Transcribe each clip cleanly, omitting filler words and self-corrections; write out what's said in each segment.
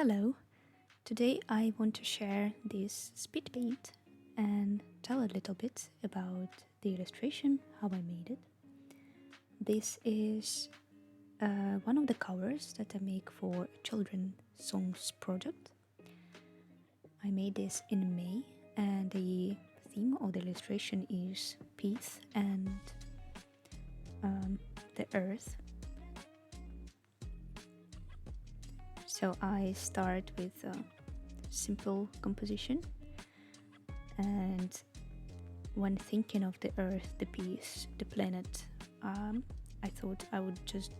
Hello, today I want to share this speed paint and tell a little bit about the illustration, how I made it. This is one of the covers that I make for a children's songs project. I made this in May and the theme of the illustration is peace and the earth. So I start with a simple composition, and when thinking of the earth, the peace, the planet, I thought I would just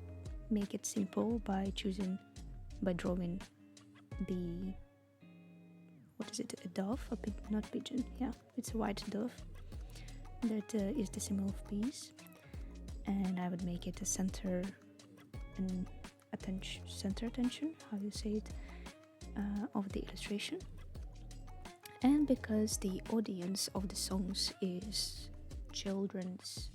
make it simple by drawing the, what is it, a dove? Not pigeon, yeah, it's a white dove that is the symbol of peace, and I would make it a center and attention, how you say it, of the illustration. And because the audience of the songs is children's,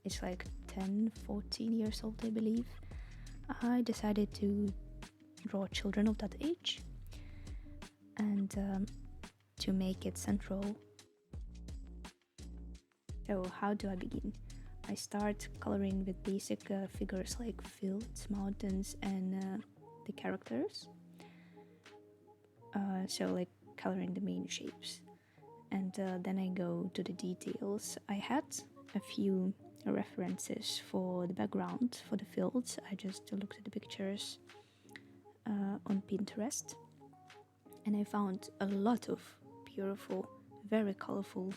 it's like 10-14 years old, I believe, I decided to draw children of that age and to make it central. So how do I begin? I start coloring with basic figures like fields, mountains, and the characters. So like coloring the main shapes. And then I go to the details. I had a few references for the background, for the fields. I just looked at the pictures on Pinterest. And I found a lot of beautiful, very colorful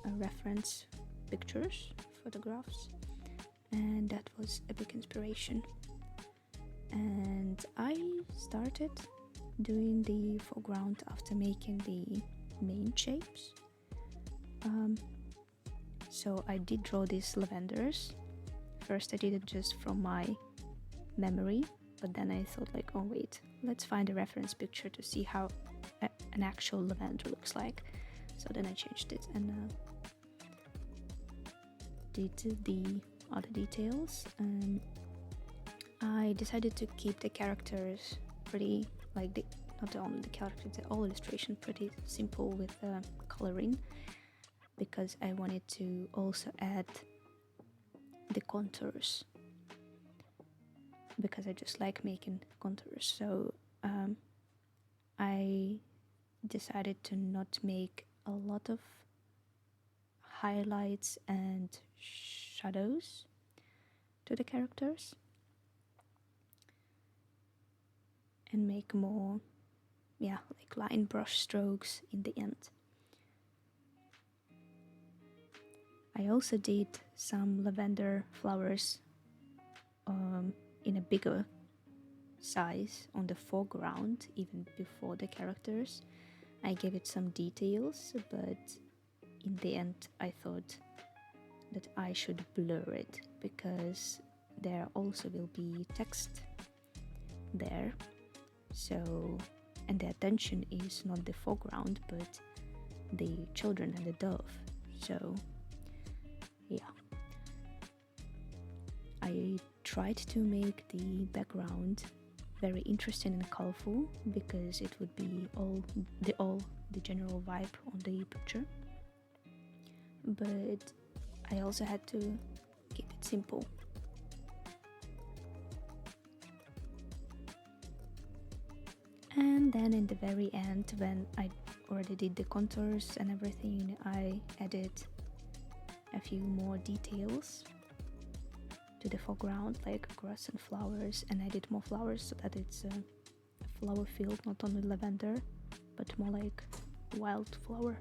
reference pictures, photographs, and that was a big inspiration. And I started doing the foreground after making the main shapes. So I did draw these lavenders. First I did it just from my memory, but then I thought like, oh wait, let's find a reference picture to see how an actual lavender looks like. So then I changed it and did the other details. I decided to keep the characters pretty, like not only the characters, the whole illustration pretty simple with coloring, because I wanted to also add the contours, because I just like making contours. So I decided to not make a lot of highlights and shadows to the characters and make more like line brush strokes in the end. I also did some lavender flowers in a bigger size on the foreground, even before the characters. I gave it some details, but in the end I thought that I should blur it, because there also will be text there. So, and the attention is not the foreground but the children and the dove. So yeah, I tried to make the background very interesting and colorful, because it would be all the general vibe on the picture, but I also had to keep it simple. And then in the very end, when I already did the contours and everything, I added a few more details to the foreground, like grass and flowers, and I did more flowers so that it's a flower field, not only lavender, but more like wildflower.